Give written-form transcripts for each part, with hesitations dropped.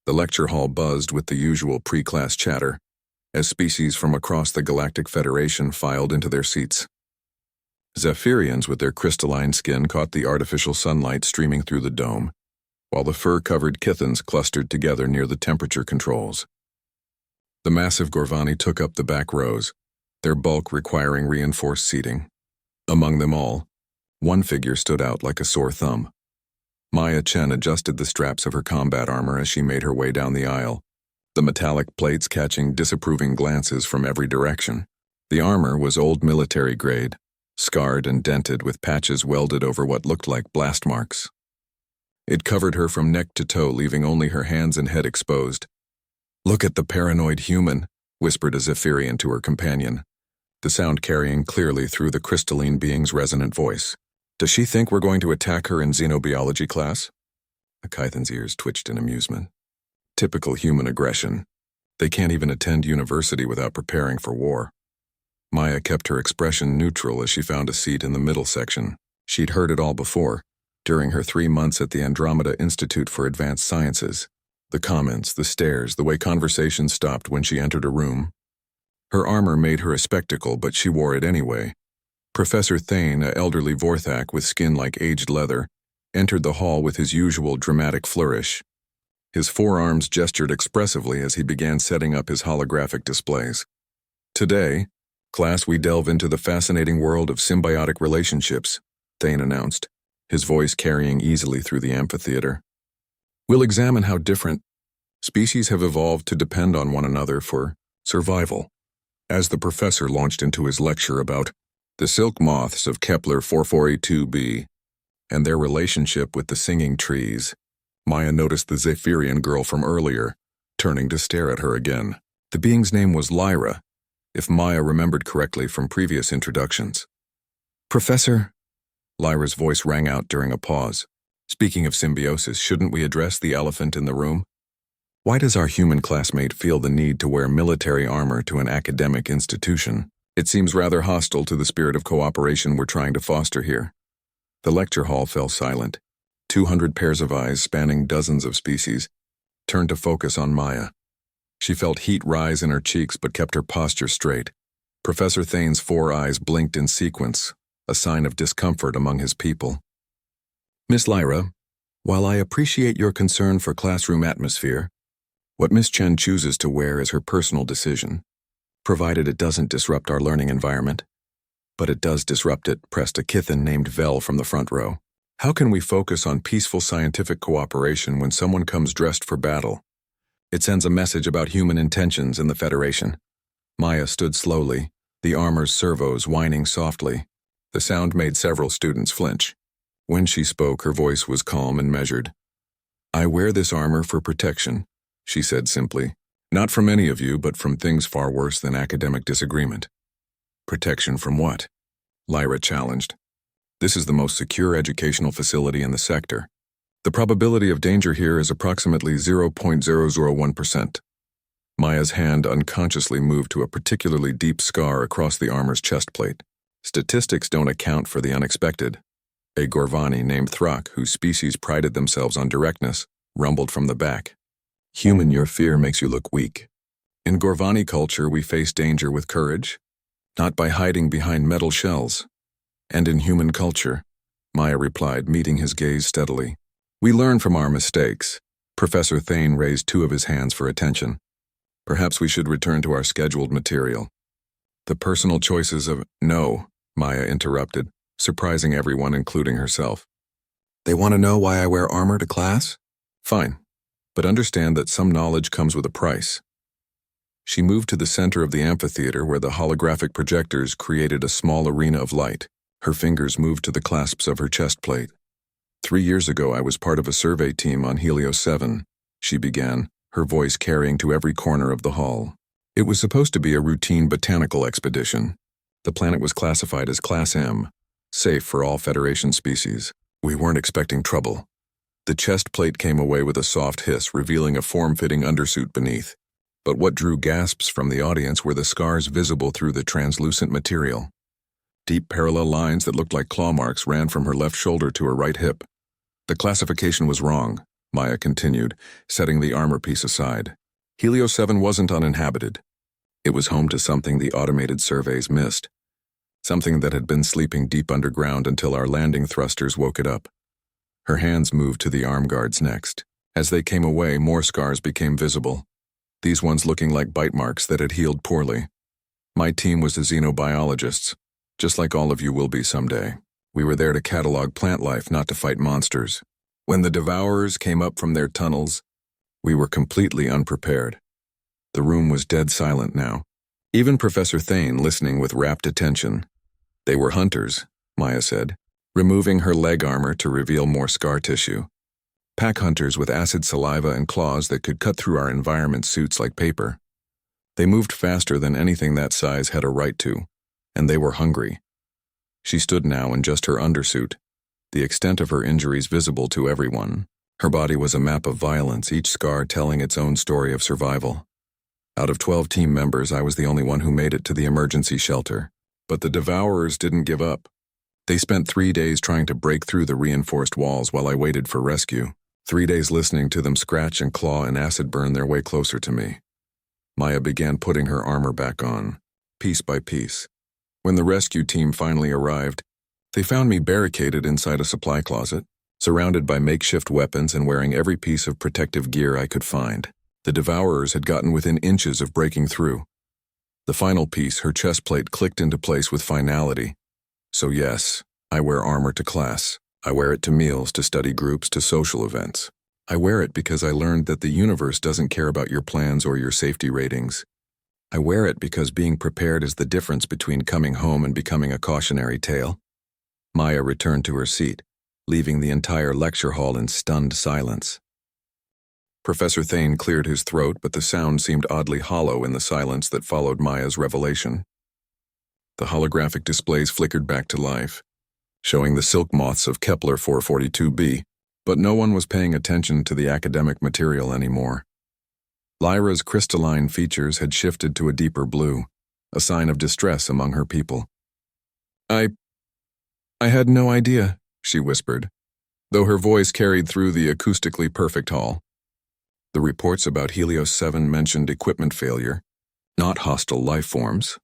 The lecture hall buzzed with the usual pre-class chatter as species from across the Galactic Federation filed into their seats. Zephyrians with their crystalline skin caught the artificial sunlight streaming through the dome, while the fur-covered Chthons clustered together near the temperature controls. The massive Gorvani took up the back rows, their bulk requiring reinforced seating. Among them all, one figure stood out like a sore thumb. Maya Chen adjusted the straps of her combat armor as she made her way down the aisle, the metallic plates catching disapproving glances from every direction. The armor was old military grade, scarred and dented with patches welded over what looked like blast marks. It covered her from neck to toe, leaving only her hands and head exposed. "Look at the paranoid human," whispered a Zephyrian to her companion, the sound carrying clearly through the crystalline being's resonant voice. "Does she think we're going to attack her in xenobiology class?" The Chthon's ears twitched in amusement. Typical human aggression. They can't even attend university without preparing for war. Maya kept her expression neutral as she found a seat in the middle section. She'd heard it all before, during her 3 months at the Andromeda Institute for Advanced Sciences. The comments, the stares, the way conversation stopped when she entered a room. Her armor made her a spectacle, but she wore it anyway. Professor Thane, an elderly Vorthak with skin like aged leather, entered the hall with his usual dramatic flourish. His forearms gestured expressively as he began setting up his holographic displays. "Today, class, we delve into the fascinating world of symbiotic relationships," Thane announced, his voice carrying easily through the amphitheater. "We'll examine how different species have evolved to depend on one another for survival." As the professor launched into his lecture about the silk moths of Kepler 4482b and their relationship with the singing trees, Maya noticed the Zephyrian girl from earlier, turning to stare at her again. The being's name was Lyra, if Maya remembered correctly from previous introductions. "Professor," Lyra's voice rang out during a pause. "Speaking of symbiosis, shouldn't we address the elephant in the room? Why does our human classmate feel the need to wear military armor to an academic institution? It seems rather hostile to the spirit of cooperation we're trying to foster here." The lecture hall fell silent. 200 pairs of eyes spanning dozens of species turned to focus on Maya. She felt heat rise in her cheeks but kept her posture straight. Professor Thane's 4 eyes blinked in sequence, a sign of discomfort among his people. "Miss Lyra, while I appreciate your concern for classroom atmosphere, what Miss Chen chooses to wear is her personal decision, provided it doesn't disrupt our learning environment." "But it does disrupt it," pressed a Chthon named Vel from the front row. "How can we focus on peaceful scientific cooperation when someone comes dressed for battle? It sends a message about human intentions in the Federation." Maya stood slowly, the armor's servos whining softly. The sound made several students flinch. When she spoke, her voice was calm and measured. "I wear this armor for protection," she said simply. "Not from any of you, but from things far worse than academic disagreement." "Protection from what?" Lyra challenged. "This is the most secure educational facility in the sector. The probability of danger here is approximately 0.001%. Maya's hand unconsciously moved to a particularly deep scar across the armor's chest plate. "Statistics don't account for the unexpected." A Gorvani named Thrak, whose species prided themselves on directness, rumbled from the back. "Human, your fear makes you look weak. In Gorvani culture, we face danger with courage, not by hiding behind metal shells. And in human culture," Maya replied, meeting his gaze steadily, "we learn from our mistakes." Professor Thane raised 2 of his hands for attention. "Perhaps we should return to our scheduled material." "The personal choices of—" "No," Maya interrupted, surprising everyone, including herself. "They want to know why I wear armor to class? Fine, but understand that some knowledge comes with a price." She moved to the center of the amphitheater where the holographic projectors created a small arena of light. Her fingers moved to the clasps of her chest plate. 3 years ago, I was part of a survey team on Helios 7, she began, her voice carrying to every corner of the hall. It was supposed to be a routine botanical expedition. The planet was classified as Class M, safe for all Federation species. We weren't expecting trouble. The chest plate came away with a soft hiss, revealing a form-fitting undersuit beneath. But what drew gasps from the audience were the scars visible through the translucent material. Deep parallel lines that looked like claw marks ran from her left shoulder to her right hip. "The classification was wrong," Maya continued, setting the armor piece aside. Helio 7 wasn't uninhabited. It was home to something the automated surveys missed. Something that had been sleeping deep underground until our landing thrusters woke it up. Her hands moved to the arm guards next. As they came away, more scars became visible. These ones looking like bite marks that had healed poorly. My team was the xenobiologists, just like all of you will be someday. We were there to catalog plant life, not to fight monsters. When the Devourers came up from their tunnels, we were completely unprepared. The room was dead silent now. Even Professor Thane listening with rapt attention. They were hunters, Maya said, removing her leg armor to reveal more scar tissue. Pack hunters with acid saliva and claws that could cut through our environment suits like paper. They moved faster than anything that size had a right to, and they were hungry. She stood now in just her undersuit, the extent of her injuries visible to everyone. Her body was a map of violence, each scar telling its own story of survival. Out of 12 team members, I was the only one who made it to the emergency shelter. But the Devourers didn't give up. They spent 3 days trying to break through the reinforced walls while I waited for rescue. 3 days listening to them scratch and claw and acid burn their way closer to me. Maya began putting her armor back on, piece by piece. When the rescue team finally arrived, they found me barricaded inside a supply closet, surrounded by makeshift weapons and wearing every piece of protective gear I could find. The Devourers had gotten within inches of breaking through. The final piece, her chest plate, clicked into place with finality. So yes, I wear armor to class. I wear it to meals, to study groups, to social events. I wear it because I learned that the universe doesn't care about your plans or your safety ratings. I wear it because being prepared is the difference between coming home and becoming a cautionary tale. Maya returned to her seat, leaving the entire lecture hall in stunned silence. Professor Thane cleared his throat, but the sound seemed oddly hollow in the silence that followed Maya's revelation. The holographic displays flickered back to life, showing the silk moths of Kepler 442b, but no one was paying attention to the academic material anymore. Lyra's crystalline features had shifted to a deeper blue, a sign of distress among her people. I had no idea, she whispered, though her voice carried through the acoustically perfect hall. The reports about Helios 7 mentioned equipment failure, not hostile life forms.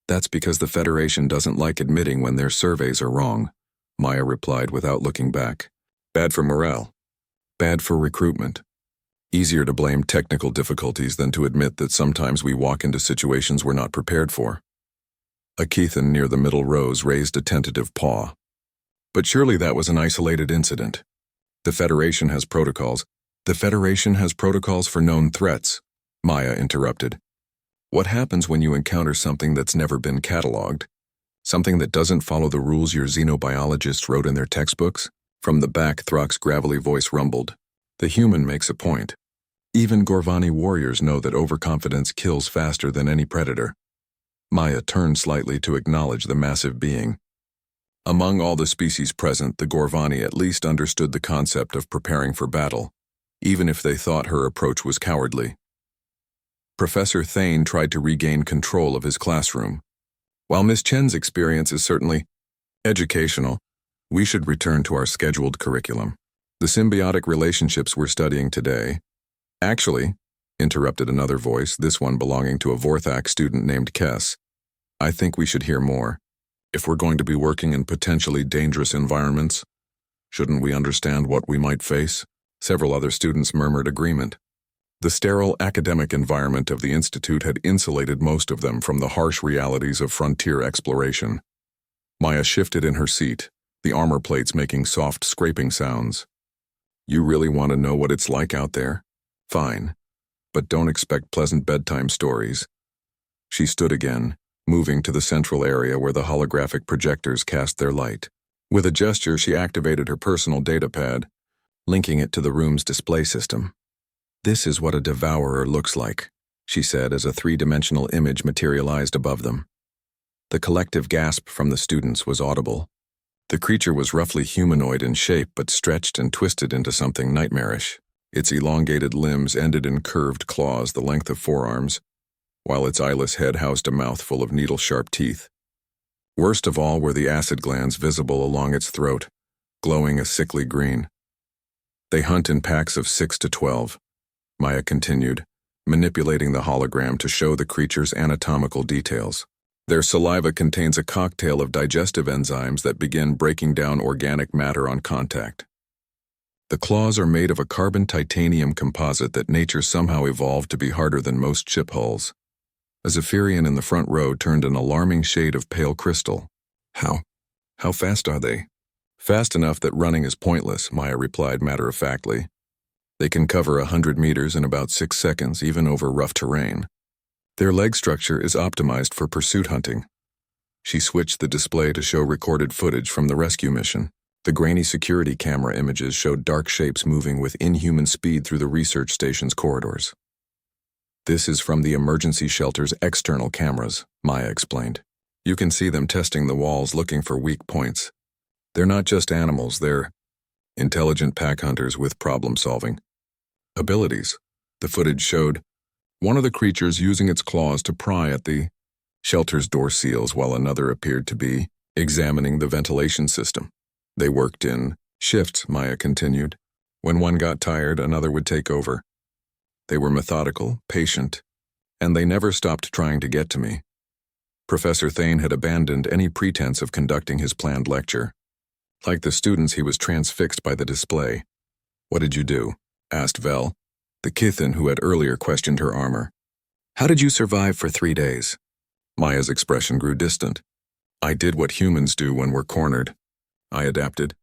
That's because the Federation doesn't like admitting when their surveys are wrong, Maya replied without looking back. Bad for morale. Bad for recruitment. Easier to blame technical difficulties than to admit that sometimes we walk into situations we're not prepared for. A Keithan near the middle rows raised a tentative paw. But surely that was an isolated incident. The Federation has protocols. The Federation has protocols for known threats, Maya interrupted. What happens when you encounter something that's never been cataloged? Something that doesn't follow the rules your xenobiologists wrote in their textbooks? From the back, Throck's gravelly voice rumbled. The human makes a point. Even Gorvani warriors know that overconfidence kills faster than any predator. Maya turned slightly to acknowledge the massive being. Among all the species present, the Gorvani at least understood the concept of preparing for battle, even if they thought her approach was cowardly. Professor Thane tried to regain control of his classroom. While Miss Chen's experience is certainly educational, we should return to our scheduled curriculum. The symbiotic relationships we're studying today. Actually, interrupted another voice, this one belonging to a Vorthak student named Kess, I think we should hear more. If we're going to be working in potentially dangerous environments, shouldn't we understand what we might face? Several other students murmured agreement. The sterile academic environment of the Institute had insulated most of them from the harsh realities of frontier exploration. Maya shifted in her seat, the armor plates making soft scraping sounds. You really want to know what it's like out there? Fine. But don't expect pleasant bedtime stories. She stood again, moving to the central area where the holographic projectors cast their light. With a gesture, she activated her personal datapad, linking it to the room's display system. This is what a devourer looks like, she said as a three-dimensional image materialized above them. The collective gasp from the students was audible. The creature was roughly humanoid in shape but stretched and twisted into something nightmarish. Its elongated limbs ended in curved claws the length of forearms, while its eyeless head housed a mouth full of needle-sharp teeth. Worst of all were the acid glands visible along its throat, glowing a sickly green. They hunt in packs of 6 to 12, Maya continued, manipulating the hologram to show the creature's anatomical details. Their saliva contains a cocktail of digestive enzymes that begin breaking down organic matter on contact. The claws are made of a carbon-titanium composite that nature somehow evolved to be harder than most ship hulls. A Zephyrian in the front row turned an alarming shade of pale crystal. How fast are they? Fast enough that running is pointless, Maya replied matter-of-factly. They can cover 100 meters in about 6 seconds, even over rough terrain. Their leg structure is optimized for pursuit hunting. She switched the display to show recorded footage from the rescue mission. The grainy security camera images showed dark shapes moving with inhuman speed through the research station's corridors. This is from the emergency shelter's external cameras, Maya explained. You can see them testing the walls looking for weak points. They're not just animals, they're intelligent pack hunters with problem-solving abilities. The footage showed one of the creatures using its claws to pry at the shelter's door seals while another appeared to be examining the ventilation system. They worked in shifts, Maya continued. When one got tired, another would take over. They were methodical, patient, and they never stopped trying to get to me. Professor Thane had abandoned any pretense of conducting his planned lecture. Like the students, he was transfixed by the display. "What did you do?" asked Vel, the Kithin who had earlier questioned her armor. "How did you survive for 3 days?" Maya's expression grew distant. "I did what humans do when we're cornered. I adapted.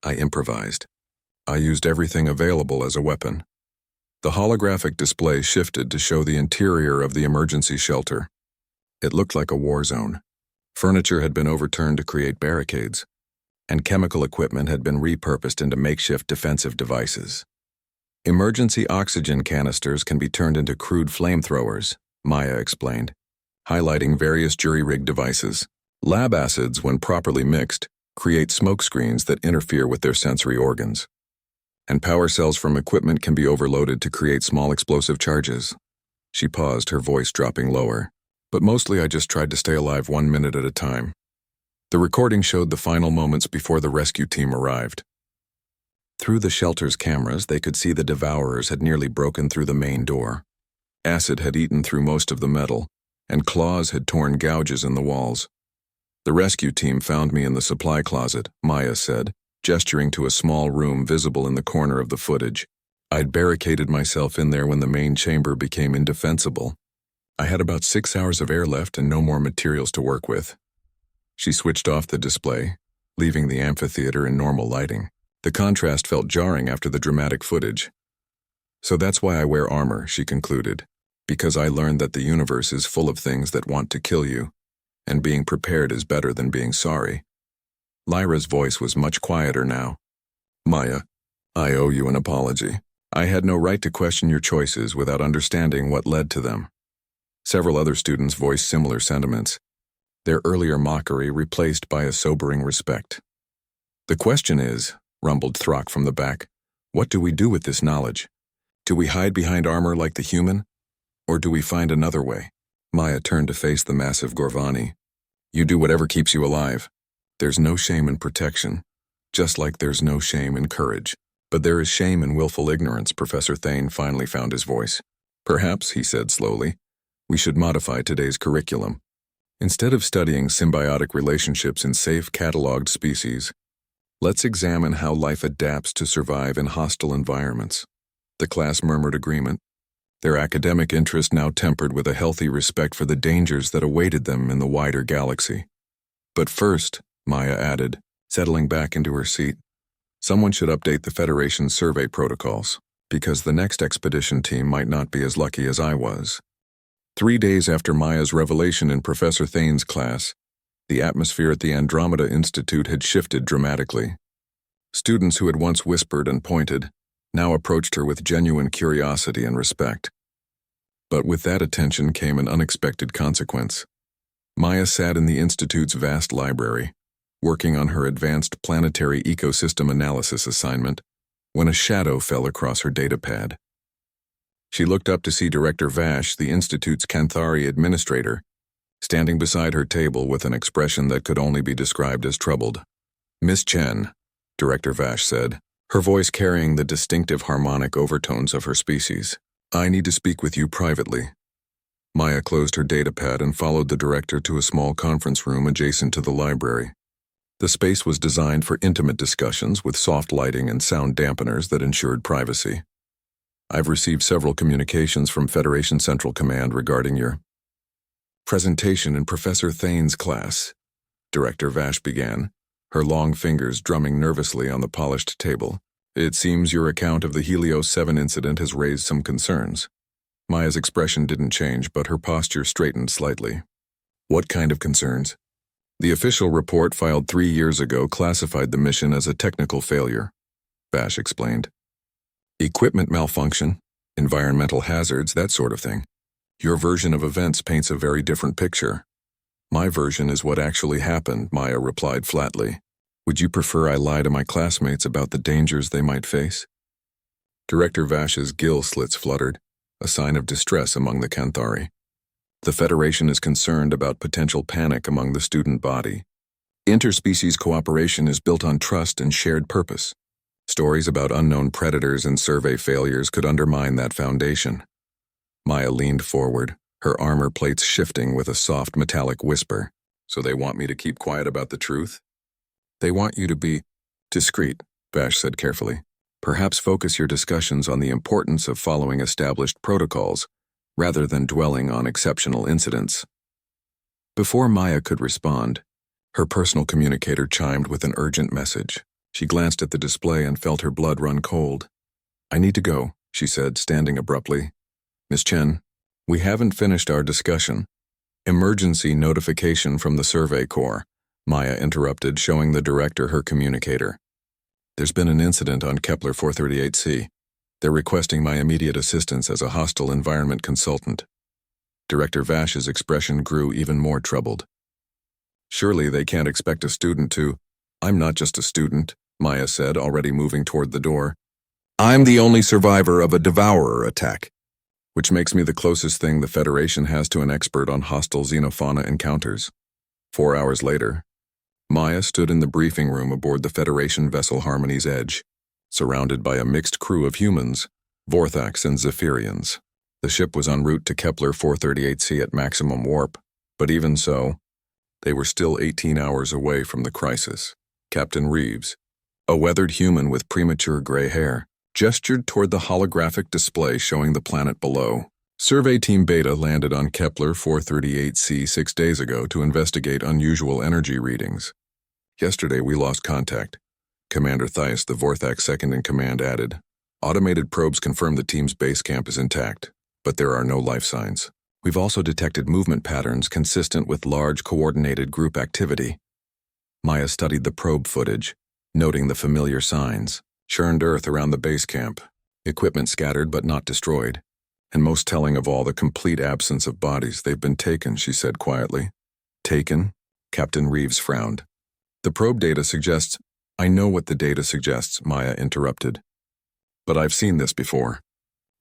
I improvised. I used everything available as a weapon." The holographic display shifted to show the interior of the emergency shelter. It looked like a war zone. Furniture had been overturned to create barricades, and chemical equipment had been repurposed into makeshift defensive devices. Emergency oxygen canisters can be turned into crude flamethrowers, Maya explained, highlighting various jury-rigged devices. Lab acids, when properly mixed, create smoke screens that interfere with their sensory organs. And power cells from equipment can be overloaded to create small explosive charges. She paused, her voice dropping lower. But mostly I just tried to stay alive 1 minute at a time. The recording showed the final moments before the rescue team arrived. Through the shelter's cameras, they could see the devourers had nearly broken through the main door. Acid had eaten through most of the metal, and claws had torn gouges in the walls. "The rescue team found me in the supply closet," Maya said, gesturing to a small room visible in the corner of the footage. "I'd barricaded myself in there when the main chamber became indefensible. I had about 6 hours of air left and no more materials to work with." She switched off the display, leaving the amphitheater in normal lighting. The contrast felt jarring after the dramatic footage. "So that's why I wear armor," she concluded, "because I learned that the universe is full of things that want to kill you, and being prepared is better than being sorry." Lyra's voice was much quieter now. "Maya, I owe you an apology. I had no right to question your choices without understanding what led to them." Several other students voiced similar sentiments, their earlier mockery replaced by a sobering respect. "The question is," rumbled Throck from the back, "what do we do with this knowledge? Do we hide behind armor like the human? Or do we find another way?" Maya turned to face the massive Gorvani. "You do whatever keeps you alive. There's no shame in protection, just like there's no shame in courage. But there is shame in willful ignorance." Professor Thane finally found his voice. "Perhaps," he said slowly, "we should modify today's curriculum. Instead of studying symbiotic relationships in safe, cataloged species, let's examine how life adapts to survive in hostile environments." The class murmured agreement, their academic interest now tempered with a healthy respect for the dangers that awaited them in the wider galaxy. "But first," Maya added, settling back into her seat, "someone should update the Federation's survey protocols, because the next expedition team might not be as lucky as I was." 3 days after Maya's revelation in Professor Thane's class, the atmosphere at the Andromeda Institute had shifted dramatically. Students who had once whispered and pointed now approached her with genuine curiosity and respect. But with that attention came an unexpected consequence. Maya sat in the Institute's vast library, working on her advanced planetary ecosystem analysis assignment, when a shadow fell across her datapad. She looked up to see Director Vash, the Institute's Canthari administrator, standing beside her table with an expression that could only be described as troubled. "Miss Chen," Director Vash said, her voice carrying the distinctive harmonic overtones of her species. "I need to speak with you privately." Maya closed her datapad and followed the director to a small conference room adjacent to the library. The space was designed for intimate discussions with soft lighting and sound dampeners that ensured privacy. "I've received several communications from Federation Central Command regarding your presentation in Professor Thane's class," Director Vash began, her long fingers drumming nervously on the polished table. "It seems your account of the Helios 7 incident has raised some concerns." Maya's expression didn't change, but her posture straightened slightly. "What kind of concerns?" "The official report filed 3 years ago classified the mission as a technical failure," Vash explained. "Equipment malfunction, environmental hazards, that sort of thing. Your version of events paints a very different picture." "My version is what actually happened," Maya replied flatly. "Would you prefer I lie to my classmates about the dangers they might face?" Director Vash's gill slits fluttered, a sign of distress among the Canthari. "The Federation is concerned about potential panic among the student body. Interspecies cooperation is built on trust and shared purpose. Stories about unknown predators and survey failures could undermine that foundation." Maya leaned forward, her armor plates shifting with a soft metallic whisper. "So they want me to keep quiet about the truth?" "They want you to be discreet," Vash said carefully. "Perhaps focus your discussions on the importance of following established protocols, rather than dwelling on exceptional incidents." Before Maya could respond, her personal communicator chimed with an urgent message. She glanced at the display and felt her blood run cold. "I need to go," she said, standing abruptly. "Miss Chen, we haven't finished our discussion." "Emergency notification from the Survey Corps," Maya interrupted, showing the director her communicator. "There's been an incident on Kepler 438c. They're requesting my immediate assistance as a hostile environment consultant." Director Vash's expression grew even more troubled. "Surely they can't expect a student to—" "I'm not just a student," Maya said, already moving toward the door. "I'm the only survivor of a devourer attack, which makes me the closest thing the Federation has to an expert on hostile xenofauna encounters." 4 hours later, Maya stood in the briefing room aboard the Federation vessel Harmony's Edge, surrounded by a mixed crew of humans, Vorthax and Zephyrians. The ship was en route to Kepler 438c at maximum warp, but even so, they were still 18 hours away from the crisis. Captain Reeves, a weathered human with premature gray hair, gestured toward the holographic display showing the planet below. "Survey Team Beta landed on Kepler 438c 6 days ago to investigate unusual energy readings. Yesterday we lost contact," Commander Thias, the Vorthax second-in-command, added. "Automated probes confirm the team's base camp is intact, but there are no life signs. We've also detected movement patterns consistent with large coordinated group activity." Maya studied the probe footage, noting the familiar signs. Churned earth around the base camp, equipment scattered but not destroyed, and most telling of all, the complete absence of bodies. "They've been taken," she said quietly. "Taken?" Captain Reeves frowned. "The probe data suggests—" "I know what the data suggests," Maya interrupted. "But I've seen this before.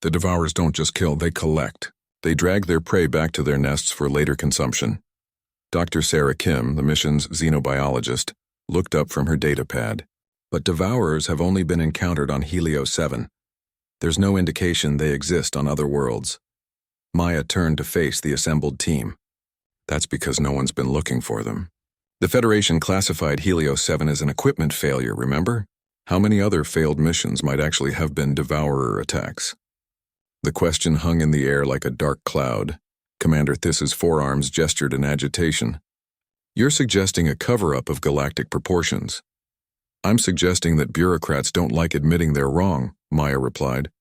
The devourers don't just kill, they collect. They drag their prey back to their nests for later consumption." Dr. Sarah Kim, the mission's xenobiologist, looked up from her datapad. "But devourers have only been encountered on Helios 7. There's no indication they exist on other worlds." Maya turned to face the assembled team. "That's because no one's been looking for them. The Federation classified Helios 7 as an equipment failure, remember? How many other failed missions might actually have been devourer attacks?" The question hung in the air like a dark cloud. Commander Thiss's forearms gestured in agitation. "You're suggesting a cover-up of galactic proportions." "I'm suggesting that bureaucrats don't like admitting they're wrong," Maya replied.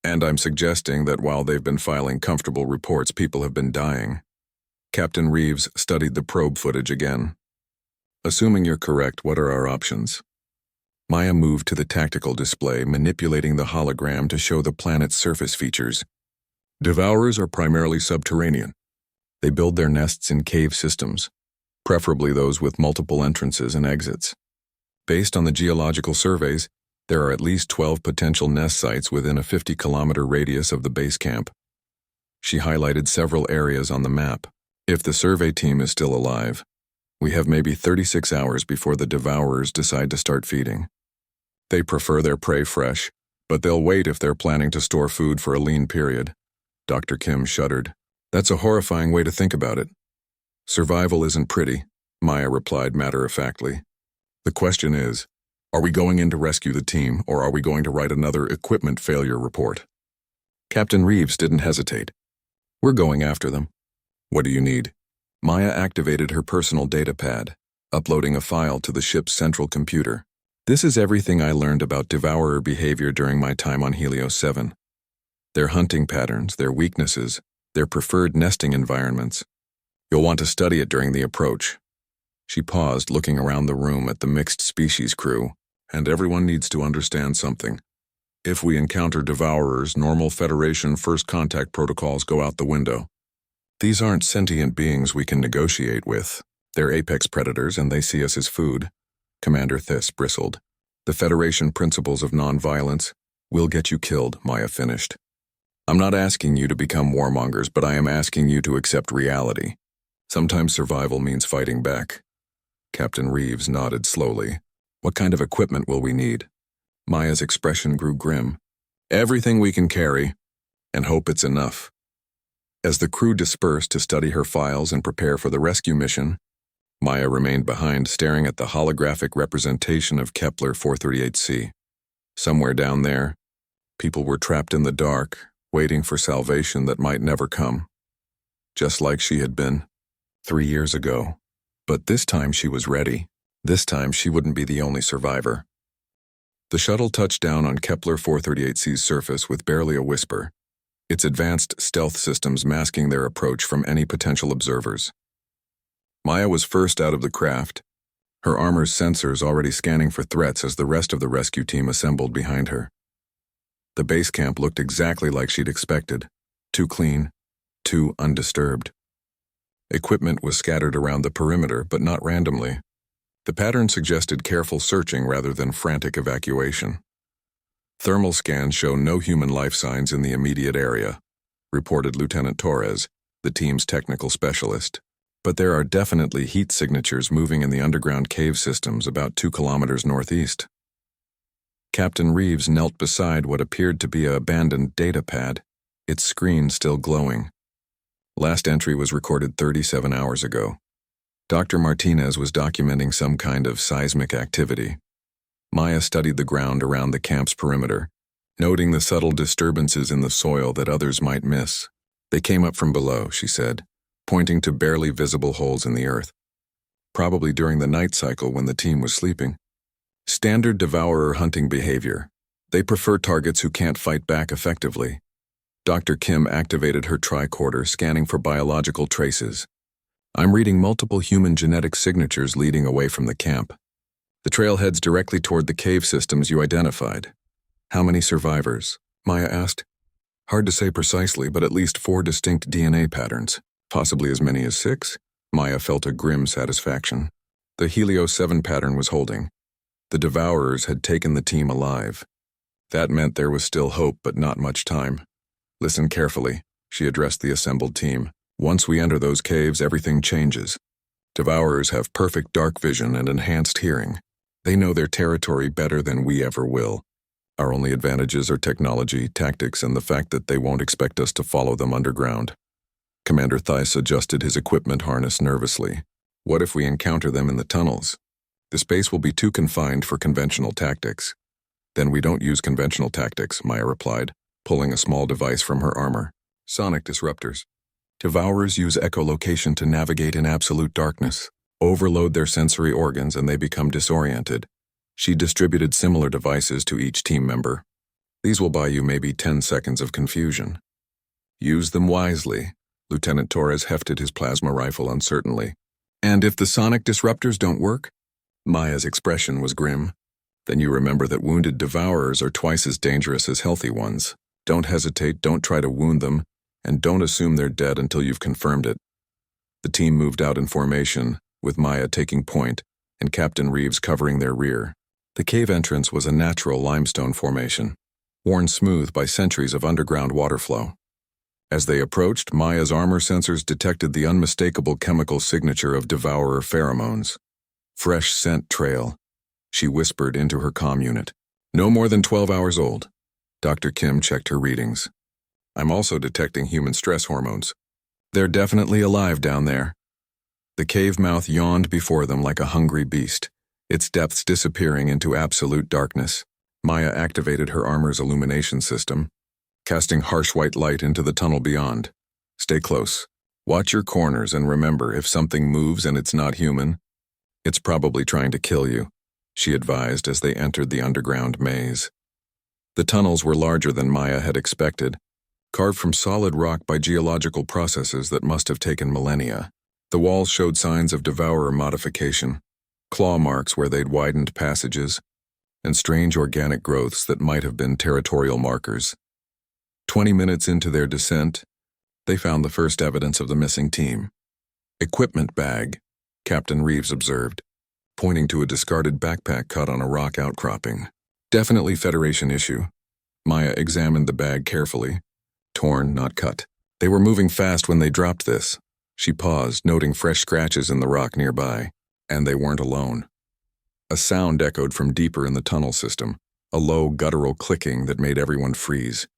"And I'm suggesting that while they've been filing comfortable reports, people have been dying." Captain Reeves studied the probe footage again. "Assuming you're correct, what are our options?" Maya moved to the tactical display, manipulating the hologram to show the planet's surface features. "Devourers are primarily subterranean. They build their nests in cave systems, preferably those with multiple entrances and exits. Based on the geological surveys, there are at least 12 potential nest sites within a 50-kilometer radius of the base camp." She highlighted several areas on the map. "If the survey team is still alive, we have maybe 36 hours before the devourers decide to start feeding." They prefer their prey fresh, but they'll wait if they're planning to store food for a lean period. Dr. Kim shuddered. That's a horrifying way to think about it. Survival isn't pretty, Maya replied matter-of-factly. The question is, are we going in to rescue the team, or are we going to write another equipment failure report? Captain Reeves didn't hesitate. We're going after them. What do you need? Maya activated her personal data pad, uploading a file to the ship's central computer. This is everything I learned about devourer behavior during my time on Helios 7. Their hunting patterns, their weaknesses, their preferred nesting environments. You'll want to study it during the approach. She paused, looking around the room at the mixed species crew, and everyone needs to understand something. If we encounter devourers, normal Federation first contact protocols go out the window. These aren't sentient beings we can negotiate with. They're apex predators and they see us as food. Commander Thiss bristled. The Federation principles of nonviolence will get you killed, Maya finished. I'm not asking you to become warmongers, but I am asking you to accept reality. Sometimes survival means fighting back. Captain Reeves nodded slowly. What kind of equipment will we need? Maya's expression grew grim. Everything we can carry, and hope it's enough. As the crew dispersed to study her files and prepare for the rescue mission, Maya remained behind, staring at the holographic representation of Kepler 438c. Somewhere down there, people were trapped in the dark, waiting for salvation that might never come. Just like she had been 3 years ago. But this time she was ready. This time she wouldn't be the only survivor. The shuttle touched down on Kepler 438c's surface with barely a whisper, its advanced stealth systems masking their approach from any potential observers. Maya was first out of the craft, her armor's sensors already scanning for threats as the rest of the rescue team assembled behind her. The base camp looked exactly like she'd expected, too clean, too undisturbed. Equipment was scattered around the perimeter, but not randomly. The pattern suggested careful searching rather than frantic evacuation. Thermal scans show no human life signs in the immediate area, reported Lieutenant Torres, the team's technical specialist. But there are definitely heat signatures moving in the underground cave systems about 2 kilometers northeast. Captain Reeves knelt beside what appeared to be an abandoned data pad, its screen still glowing. Last entry was recorded 37 hours ago. Dr. Martinez was documenting some kind of seismic activity. Maya studied the ground around the camp's perimeter, noting the subtle disturbances in the soil that others might miss. They came up from below, she said, pointing to barely visible holes in the earth. Probably during the night cycle when the team was sleeping. Standard devourer hunting behavior. They prefer targets who can't fight back effectively. Dr. Kim activated her tricorder, scanning for biological traces. I'm reading multiple human genetic signatures leading away from the camp. The trail heads directly toward the cave systems you identified. How many survivors? Maya asked. Hard to say precisely, but at least 4 distinct DNA patterns. Possibly as many as 6. Maya felt a grim satisfaction. The Helios 7 pattern was holding. The devourers had taken the team alive. That meant there was still hope, but not much time. Listen carefully, she addressed the assembled team. Once we enter those caves, everything changes. Devourers have perfect dark vision and enhanced hearing. They know their territory better than we ever will. Our only advantages are technology, tactics, and the fact that they won't expect us to follow them underground. Commander Thiess adjusted his equipment harness nervously. What if we encounter them in the tunnels? The space will be too confined for conventional tactics. Then we don't use conventional tactics, Maya replied, pulling a small device from her armor. Sonic disruptors. Devourers use echolocation to navigate in absolute darkness, overload their sensory organs, and they become disoriented. She distributed similar devices to each team member. These will buy you maybe 10 seconds of confusion. Use them wisely. Lieutenant Torres hefted his plasma rifle uncertainly. And if the sonic disruptors don't work? Maya's expression was grim. Then you remember that wounded devourers are twice as dangerous as healthy ones. Don't hesitate, don't try to wound them, and don't assume they're dead until you've confirmed it. The team moved out in formation, with Maya taking point and Captain Reeves covering their rear. The cave entrance was a natural limestone formation, worn smooth by centuries of underground water flow. As they approached, Maya's armor sensors detected the unmistakable chemical signature of devourer pheromones. Fresh scent trail. She whispered into her comm unit. No more than 12 hours old. Dr. Kim checked her readings. I'm also detecting human stress hormones. They're definitely alive down there. The cave mouth yawned before them like a hungry beast, its depths disappearing into absolute darkness. Maya activated her armor's illumination system, casting harsh white light into the tunnel beyond. Stay close. Watch your corners and remember, if something moves and it's not human, it's probably trying to kill you, she advised as they entered the underground maze. The tunnels were larger than Maya had expected, carved from solid rock by geological processes that must have taken millennia. The walls showed signs of devourer modification, claw marks where they'd widened passages, and strange organic growths that might have been territorial markers. 20 minutes into their descent, they found the first evidence of the missing team. Equipment bag, Captain Reeves observed, pointing to a discarded backpack cut on a rock outcropping. Definitely Federation issue. Maya examined the bag carefully. Torn, not cut. They were moving fast when they dropped this. She paused, noting fresh scratches in the rock nearby. And they weren't alone. A sound echoed from deeper in the tunnel system, a low, guttural clicking that made everyone freeze.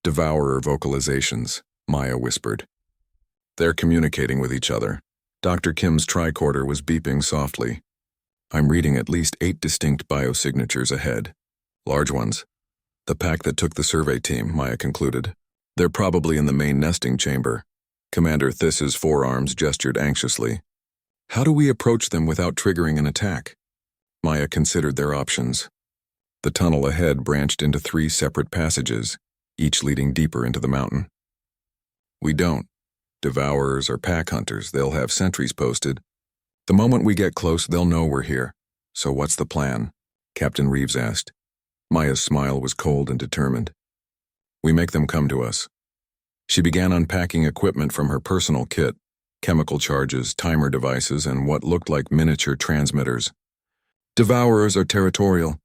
Devourer vocalizations, Maya whispered. They're communicating with each other. Dr. Kim's tricorder was beeping softly. I'm reading at least 8 distinct biosignatures ahead. Large ones. The pack that took the survey team, Maya concluded. They're probably in the main nesting chamber. Commander Thiss's forearms gestured anxiously. How do we approach them without triggering an attack? Maya considered their options. The tunnel ahead branched into 3 separate passages, each leading deeper into the mountain. We don't. Devourers or pack hunters, they'll have sentries posted. The moment we get close, they'll know we're here. So what's the plan? Captain Reeves asked. Maya's smile was cold and determined. We make them come to us. She began unpacking equipment from her personal kit, chemical charges, timer devices, and what looked like miniature transmitters. Devourers are territorial.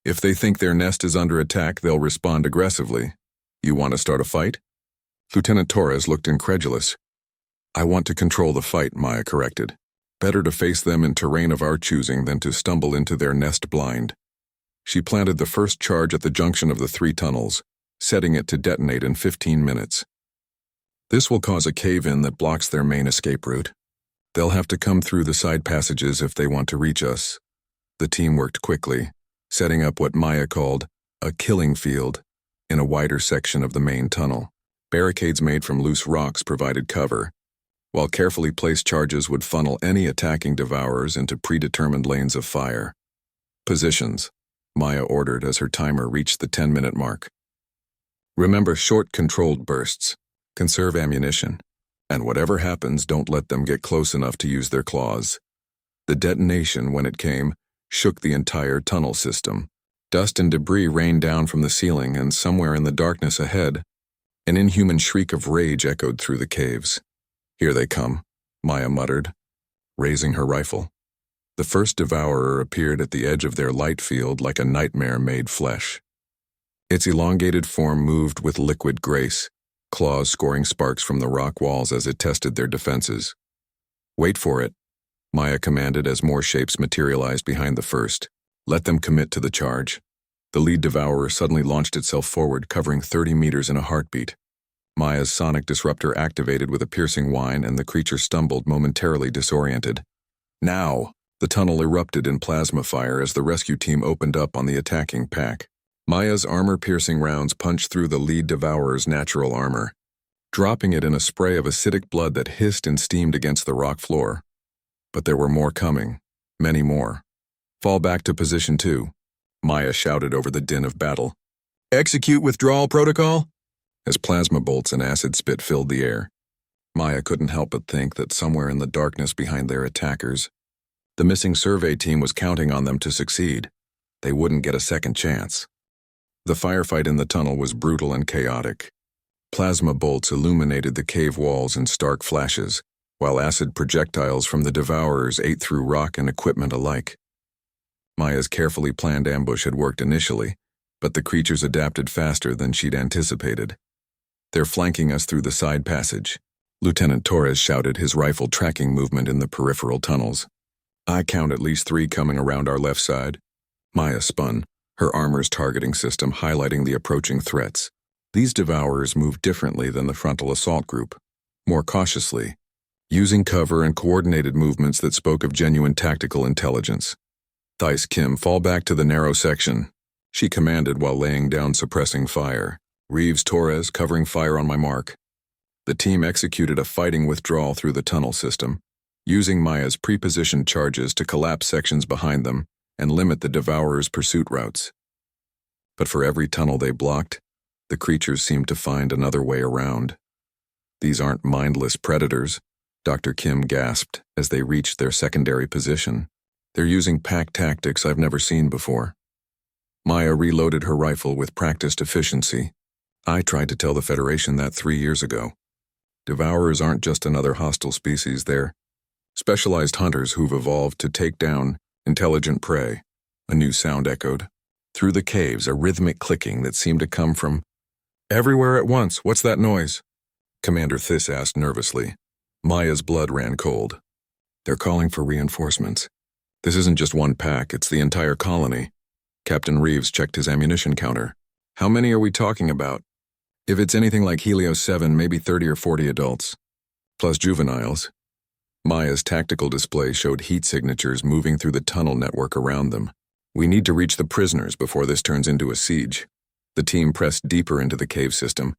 If they think their nest is under attack, they'll respond aggressively. You want to start a fight? Lieutenant Torres looked incredulous. I want to control the fight, Maya corrected. Better to face them in terrain of our choosing than to stumble into their nest blind. She planted the first charge at the junction of the 3 tunnels, setting it to detonate in 15 minutes. This will cause a cave-in that blocks their main escape route. They'll have to come through the side passages if they want to reach us. The team worked quickly, setting up what Maya called a killing field in a wider section of the main tunnel. Barricades made from loose rocks provided cover, while carefully placed charges would funnel any attacking devourers into predetermined lanes of fire. Positions, Maya ordered as her timer reached the 10-minute mark. Remember short, controlled bursts. Conserve ammunition. And whatever happens, don't let them get close enough to use their claws. The detonation, when it came, shook the entire tunnel system. Dust and debris rained down from the ceiling, and somewhere in the darkness ahead, an inhuman shriek of rage echoed through the caves. Here they come, Maya muttered, raising her rifle. The first devourer appeared at the edge of their light field like a nightmare made flesh. Its elongated form moved with liquid grace, claws scoring sparks from the rock walls as it tested their defenses. Wait for it, Maya commanded as more shapes materialized behind the first. Let them commit to the charge. The lead devourer suddenly launched itself forward, covering 30 meters in a heartbeat. Maya's sonic disruptor activated with a piercing whine, and the creature stumbled, momentarily disoriented. Now! The tunnel erupted in plasma fire as the rescue team opened up on the attacking pack. Maya's armor-piercing rounds punched through the lead devourer's natural armor, dropping it in a spray of acidic blood that hissed and steamed against the rock floor. But there were more coming, many more. Fall back to position 2, Maya shouted over the din of battle. Execute withdrawal protocol? As plasma bolts and acid spit filled the air. Maya couldn't help but think that somewhere in the darkness behind their attackers, the missing survey team was counting on them to succeed. They wouldn't get a second chance. The firefight in the tunnel was brutal and chaotic. Plasma bolts illuminated the cave walls in stark flashes, while acid projectiles from the devourers ate through rock and equipment alike. Maya's carefully planned ambush had worked initially, but the creatures adapted faster than she'd anticipated. They're flanking us through the side passage, Lieutenant Torres shouted, his rifle tracking movement in the peripheral tunnels. I count at least 3 coming around our left side. Maya spun, her armor's targeting system highlighting the approaching threats. These devourers moved differently than the frontal assault group, more cautiously, using cover and coordinated movements that spoke of genuine tactical intelligence. Thais Kim, fall back to the narrow section, she commanded while laying down suppressing fire. Reeves Torres covering fire on my mark. The team executed a fighting withdrawal through the tunnel system, using Maya's pre-positioned charges to collapse sections behind them and limit the devourers' pursuit routes. But for every tunnel they blocked, the creatures seemed to find another way around. These aren't mindless predators, Dr. Kim gasped as they reached their secondary position. They're using pack tactics I've never seen before. Maya reloaded her rifle with practiced efficiency. I tried to tell the Federation that 3 years ago. Devourers aren't just another hostile species, they're specialized hunters who've evolved to take down intelligent prey. A new sound echoed. Through the caves, a rhythmic clicking that seemed to come from everywhere at once. What's that noise? Commander Thys asked nervously. Maya's blood ran cold. They're calling for reinforcements. This isn't just one pack, it's the entire colony. Captain Reeves checked his ammunition counter. How many are we talking about? If it's anything like Helios 7, maybe 30 or 40 adults. Plus juveniles. Maya's tactical display showed heat signatures moving through the tunnel network around them. We need to reach the prisoners before this turns into a siege. The team pressed deeper into the cave system,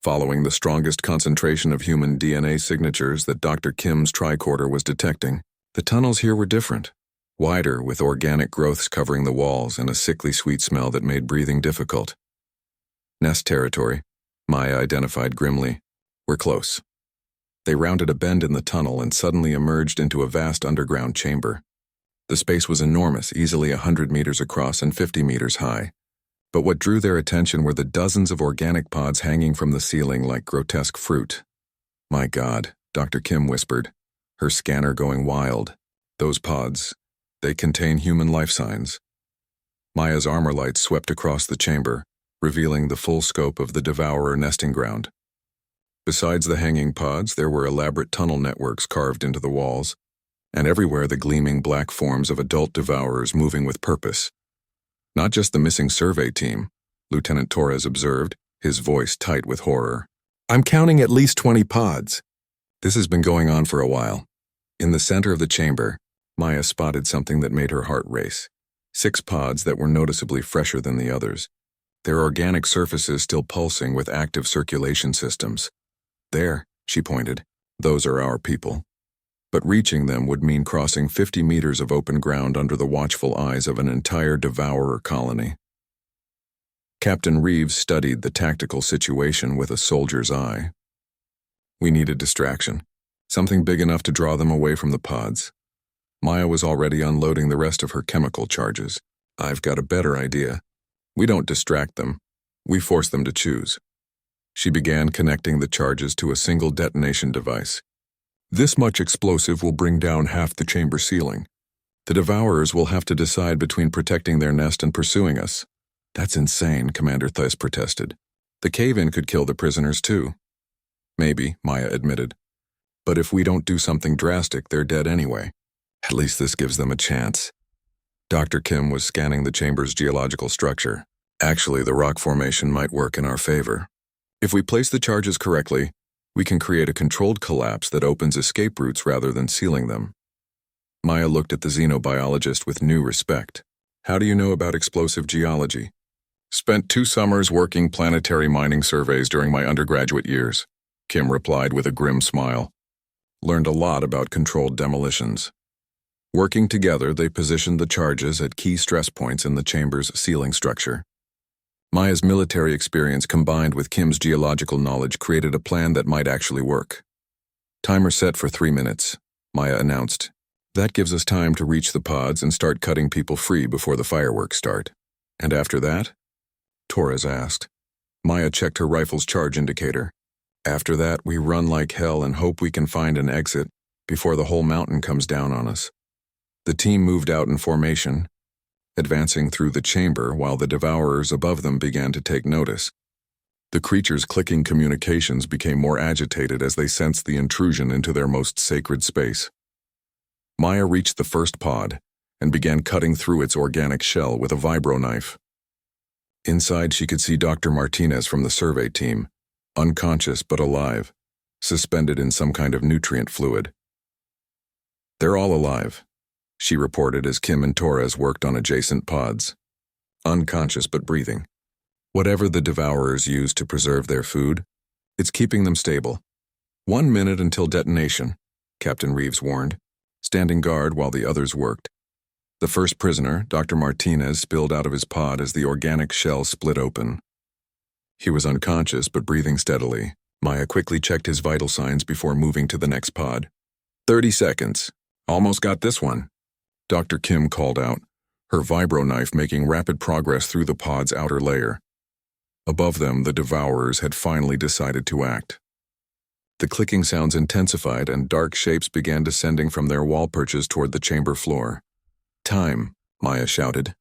following the strongest concentration of human DNA signatures that Dr. Kim's tricorder was detecting. The tunnels here were different. Wider, with organic growths covering the walls and a sickly sweet smell that made breathing difficult. Nest territory, Maya identified grimly. We're close. They rounded a bend in the tunnel and suddenly emerged into a vast underground chamber. The space was enormous, easily 100 meters across and 50 meters high. But what drew their attention were the dozens of organic pods hanging from the ceiling like grotesque fruit. My God, Dr. Kim whispered, her scanner going wild. Those pods, they contain human life signs. Maya's armor light swept across the chamber, revealing the full scope of the devourer nesting ground. Besides the hanging pods, there were elaborate tunnel networks carved into the walls, and everywhere the gleaming black forms of adult devourers moving with purpose. Not just the missing survey team, Lieutenant Torres observed, his voice tight with horror. I'm counting at least 20 pods. This has been going on for a while. In the center of the chamber, Maya spotted something that made her heart race. 6 pods that were noticeably fresher than the others, their organic surfaces still pulsing with active circulation systems. There, she pointed, those are our people. But reaching them would mean crossing 50 meters of open ground under the watchful eyes of an entire devourer colony. Captain Reeves studied the tactical situation with a soldier's eye. We needed distraction, something big enough to draw them away from the pods. Maya was already unloading the rest of her chemical charges. I've got a better idea. We don't distract them, we force them to choose. She began connecting the charges to a single detonation device. This much explosive will bring down half the chamber ceiling. The devourers will have to decide between protecting their nest and pursuing us. That's insane, Commander Thys protested. The cave-in could kill the prisoners too. Maybe, Maya admitted. But if we don't do something drastic, they're dead anyway. At least this gives them a chance. Dr. Kim was scanning the chamber's geological structure. Actually, the rock formation might work in our favor. If we place the charges correctly, we can create a controlled collapse that opens escape routes rather than sealing them. Maya looked at the xenobiologist with new respect. How do you know about explosive geology? Spent 2 summers working planetary mining surveys during my undergraduate years, Kim replied with a grim smile. Learned a lot about controlled demolitions. Working together, they positioned the charges at key stress points in the chamber's ceiling structure. Maya's military experience combined with Kim's geological knowledge created a plan that might actually work. Timer set for 3 minutes, Maya announced. That gives us time to reach the pods and start cutting people free before the fireworks start. And after that? Torres asked. Maya checked her rifle's charge indicator. After that, we run like hell and hope we can find an exit before the whole mountain comes down on us. The team moved out in formation, advancing through the chamber while the devourers above them began to take notice. The creatures' clicking communications became more agitated as they sensed the intrusion into their most sacred space. Maya reached the first pod and began cutting through its organic shell with a vibro knife. Inside, she could see Dr. Martinez from the survey team, unconscious but alive, suspended in some kind of nutrient fluid. "They're all alive," she reported as Kim and Torres worked on adjacent pods. "Unconscious but breathing. Whatever the devourers use to preserve their food, it's keeping them stable. 1 minute until detonation," Captain Reeves warned, standing guard while the others worked. The first prisoner, Dr. Martinez, spilled out of his pod as the organic shell split open. He was unconscious but breathing steadily. Maya quickly checked his vital signs before moving to the next pod. 30 seconds. Almost got this one," Dr. Kim called out, her vibro knife making rapid progress through the pod's outer layer. Above them, the devourers had finally decided to act. The clicking sounds intensified and dark shapes began descending from their wall perches toward the chamber floor. "Time," Maya shouted.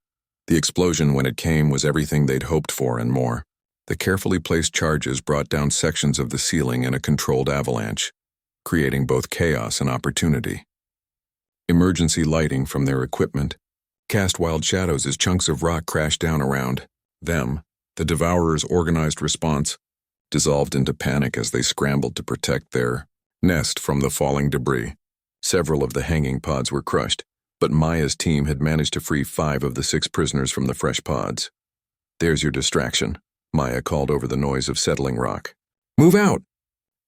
The explosion, when it came, was everything they'd hoped for and more. The carefully placed charges brought down sections of the ceiling in a controlled avalanche, creating both chaos and opportunity. Emergency lighting from their equipment cast wild shadows as chunks of rock crashed down around them. The devourers' organized response dissolved into panic as they scrambled to protect their nest from the falling debris. Several of the hanging pods were crushed, but Maya's team had managed to free 5 of the 6 prisoners from the fresh pods. "There's your distraction," Maya called over the noise of settling rock. "Move out!"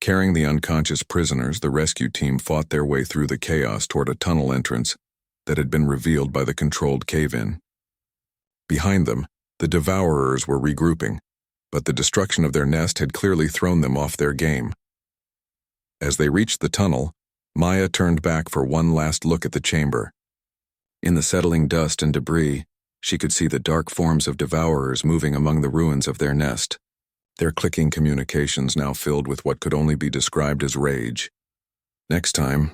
Carrying the unconscious prisoners, the rescue team fought their way through the chaos toward a tunnel entrance that had been revealed by the controlled cave-in. Behind them, the devourers were regrouping, but the destruction of their nest had clearly thrown them off their game. As they reached the tunnel, Maya turned back for one last look at the chamber. In the settling dust and debris, she could see the dark forms of devourers moving among the ruins of their nest, their clicking communications now filled with what could only be described as rage. "Next time,"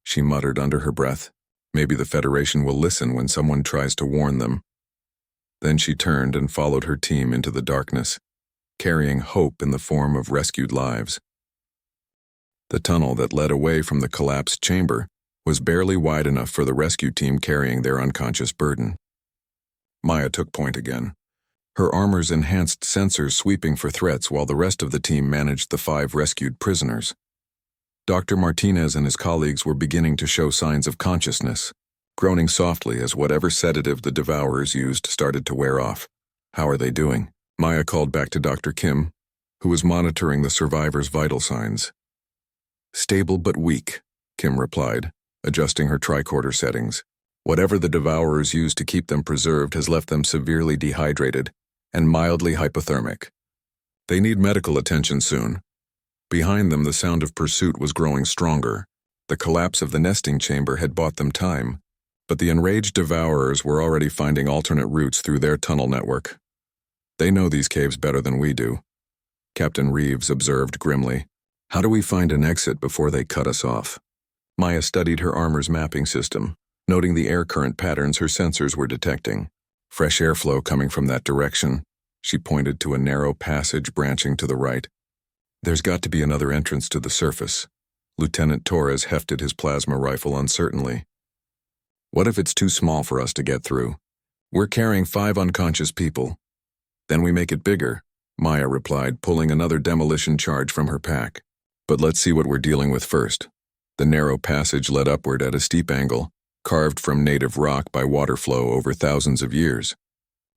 she muttered under her breath, "maybe the Federation will listen when someone tries to warn them." Then she turned and followed her team into the darkness, carrying hope in the form of rescued lives. The tunnel that led away from the collapsed chamber was barely wide enough for the rescue team carrying their unconscious burden. Maya took point again, her armor's enhanced sensors sweeping for threats while the rest of the team managed the 5 rescued prisoners. Dr. Martinez and his colleagues were beginning to show signs of consciousness, groaning softly as whatever sedative the devourers used started to wear off. "How are they doing?" Maya called back to Dr. Kim, who was monitoring the survivors' vital signs. "Stable but weak," Kim replied, adjusting her tricorder settings. Whatever the devourers used to keep them preserved has left them severely dehydrated and mildly hypothermic. They need medical attention soon. Behind them, the sound of pursuit was growing stronger. The collapse of the nesting chamber had bought them time, but the enraged devourers were already finding alternate routes through their tunnel network. "They know these caves better than we do," Captain Reeves observed grimly. "How do we find an exit before they cut us off?" Maya studied her armor's mapping system, noting the air current patterns her sensors were detecting. Fresh airflow coming from that direction. She pointed to a narrow passage branching to the right. "There's got to be another entrance to the surface." Lieutenant Torres hefted his plasma rifle uncertainly. "What if it's too small for us to get through? We're carrying 5 unconscious people." "Then we make it bigger," Maya replied, pulling another demolition charge from her pack. "But let's see what we're dealing with first." The narrow passage led upward at a steep angle, carved from native rock by water flow over thousands of years.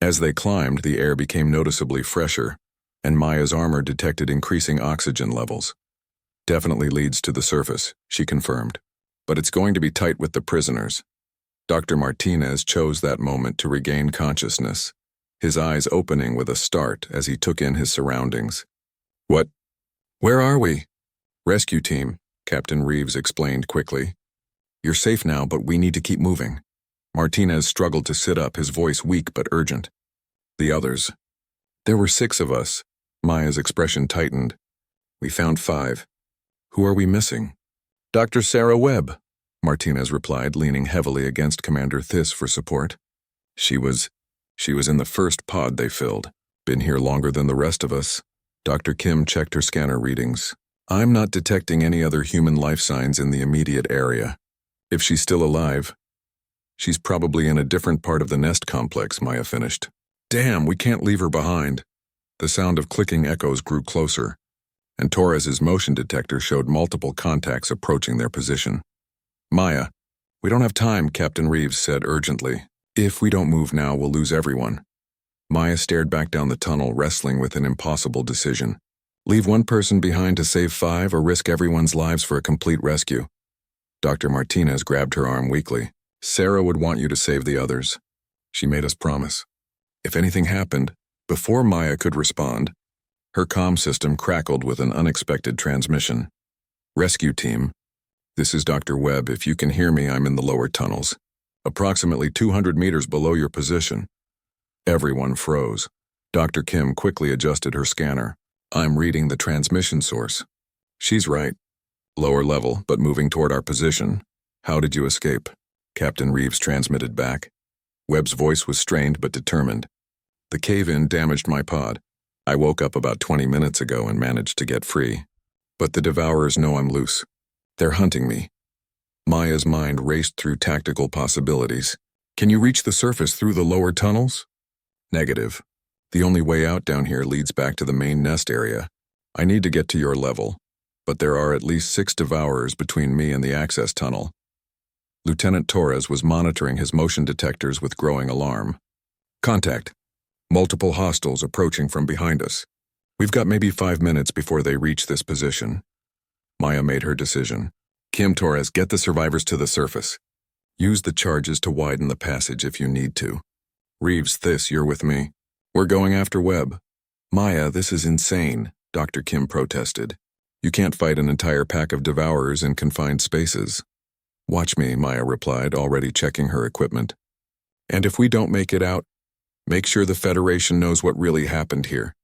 As they climbed, the air became noticeably fresher, and Maya's armor detected increasing oxygen levels. "Definitely leads to the surface," she confirmed. "But it's going to be tight with the prisoners." Dr. Martinez chose that moment to regain consciousness, his eyes opening with a start as he took in his surroundings. "What? Where are we?" "Rescue team," Captain Reeves explained quickly. "You're safe now, but we need to keep moving." Martinez struggled to sit up, his voice weak but urgent. "The others." "There were 6 of us." Maya's expression tightened. "We found 5. Who are we missing?" "Dr. Sarah Webb," Martinez replied, leaning heavily against Commander Thiss for support. She was in the first pod they filled. Been here longer than the rest of us." Dr. Kim checked her scanner readings. "I'm not detecting any other human life signs in the immediate area. If she's still alive, she's probably in a different part of the nest complex," Maya finished. Damn, we can't leave her behind. The sound of clicking echoes grew closer, and Torres's motion detector showed multiple contacts approaching their position. Maya, we don't have time, Captain Reeves said urgently. If we don't move now, we'll lose everyone. Maya stared back down the tunnel, wrestling with an impossible decision. Leave one person behind to save 5 or risk everyone's lives for a complete rescue. Dr. Martinez grabbed her arm weakly. Sarah would want you to save the others. She made us promise. If anything happened, before Maya could respond, her comm system crackled with an unexpected transmission. Rescue team, this is Dr. Webb. If you can hear me, I'm in the lower tunnels, approximately 200 meters below your position. Everyone froze. Dr. Kim quickly adjusted her scanner. I'm reading the transmission source. She's right. Lower level, but moving toward our position. How did you escape? Captain Reeves transmitted back. Webb's voice was strained but determined. The cave-in damaged my pod. I woke up about 20 minutes ago and managed to get free. But the Devourers know I'm loose. They're hunting me. Maya's mind raced through tactical possibilities. Can you reach the surface through the lower tunnels? Negative. The only way out down here leads back to the main nest area. I need to get to your level, but there are at least 6 Devourers between me and the access tunnel. Lieutenant Torres was monitoring his motion detectors with growing alarm. Contact. Multiple hostiles approaching from behind us. We've got maybe 5 minutes before they reach this position. Maya made her decision. Kim, Torres, get the survivors to the surface. Use the charges to widen the passage if you need to. Reeves, you're with me. We're going after Webb. Maya, this is insane, Dr. Kim protested. You can't fight an entire pack of Devourers in confined spaces. Watch me, Maya replied, already checking her equipment. And if we don't make it out, make sure the Federation knows what really happened here.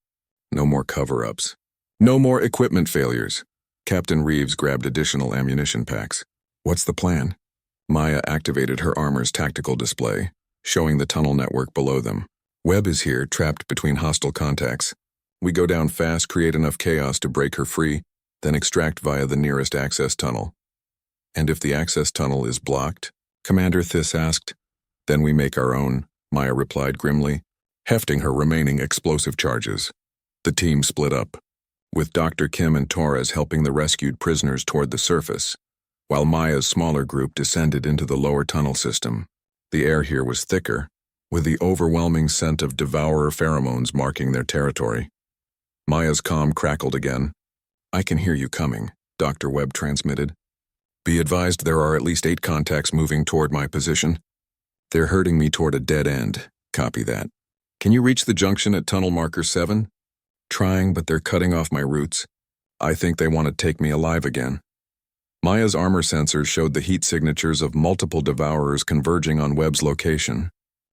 No more cover-ups. No more equipment failures. Captain Reeves grabbed additional ammunition packs. What's the plan? Maya activated her armor's tactical display, showing the tunnel network below them. Webb is here, trapped between hostile contacts. We go down fast, create enough chaos to break her free, then extract via the nearest access tunnel. And if the access tunnel is blocked? Commander Thiss asked. Then we make our own, Maya replied grimly, hefting her remaining explosive charges. The team split up, with Dr. Kim and Torres helping the rescued prisoners toward the surface, while Maya's smaller group descended into the lower tunnel system. The air here was thicker, with the overwhelming scent of Devourer pheromones marking their territory. Maya's comm crackled again. I can hear you coming, Dr. Webb transmitted. Be advised there are at least 8 contacts moving toward my position. They're herding me toward a dead end. Copy that. Can you reach the junction at tunnel marker 7? Trying, but they're cutting off my routes. I think they want to take me alive again. Maya's armor sensors showed the heat signatures of multiple Devourers converging on Webb's location.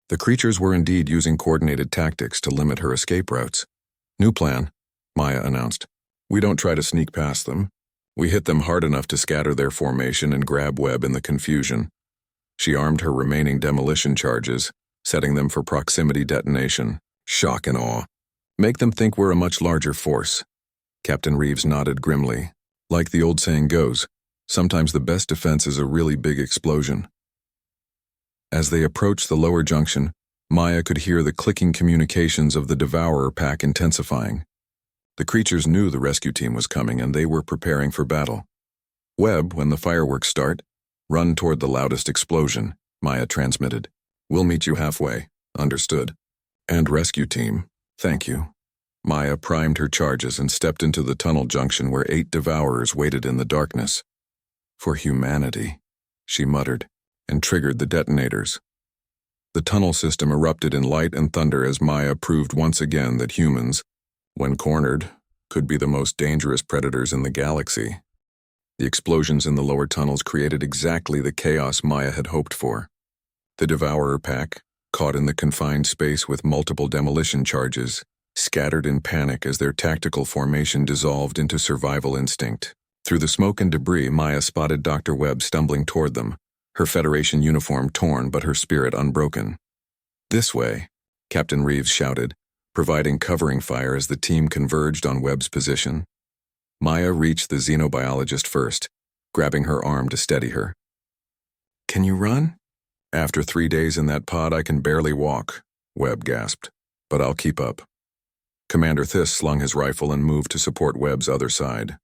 The creatures were indeed using coordinated tactics to limit her escape routes. New plan, Maya announced. We don't try to sneak past them. We hit them hard enough to scatter their formation and grab Webb in the confusion. She armed her remaining demolition charges, setting them for proximity detonation. Shock and awe. Make them think we're a much larger force. Captain Reeves nodded grimly. Like the old saying goes, sometimes the best defense is a really big explosion. As they approached the lower junction, Maya could hear the clicking communications of the Devourer pack intensifying. The creatures knew the rescue team was coming and they were preparing for battle. Webb, when the fireworks start, run toward the loudest explosion, Maya transmitted. We'll meet you halfway. Understood. And rescue team, thank you. Maya primed her charges and stepped into the tunnel junction where 8 Devourers waited in the darkness. For humanity, she muttered, and triggered the detonators. The tunnel system erupted in light and thunder as Maya proved once again that humans, when cornered, could be the most dangerous predators in the galaxy. The explosions in the lower tunnels created exactly the chaos Maya had hoped for. The Devourer pack, caught in the confined space with multiple demolition charges, scattered in panic as their tactical formation dissolved into survival instinct. Through the smoke and debris, Maya spotted Dr. Webb stumbling toward them, her Federation uniform torn but her spirit unbroken. This way, Captain Reeves shouted, providing covering fire as the team converged on Webb's position. Maya reached the xenobiologist first, grabbing her arm to steady her. Can you run? After 3 days in that pod, I can barely walk, Webb gasped. but I'll keep up. Commander Thiss slung his rifle and moved to support Webb's other side.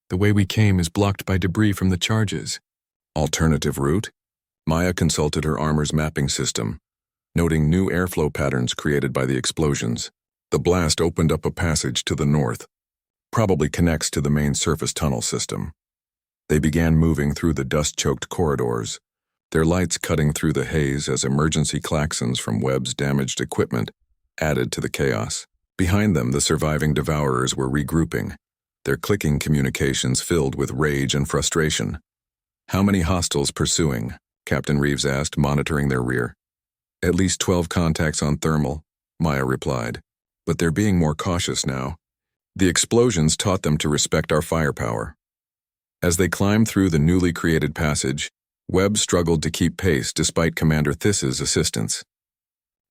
The way we came is blocked by debris from the charges. Alternative route? Maya consulted her armor's mapping system, noting new airflow patterns created by the explosions. The blast opened up a passage to the north, probably connects to the main surface tunnel system. They began moving through the dust-choked corridors, their lights cutting through the haze as emergency klaxons from Webb's damaged equipment added to the chaos. Behind them, the surviving Devourers were regrouping, their clicking communications filled with rage and frustration. "How many hostiles pursuing?" Captain Reeves asked, monitoring their rear. "At least 12 contacts on thermal," Maya replied. "But they're being more cautious now. The explosions taught them to respect our firepower." As they climbed through the newly created passage, Webb struggled to keep pace despite Commander Thiss's assistance.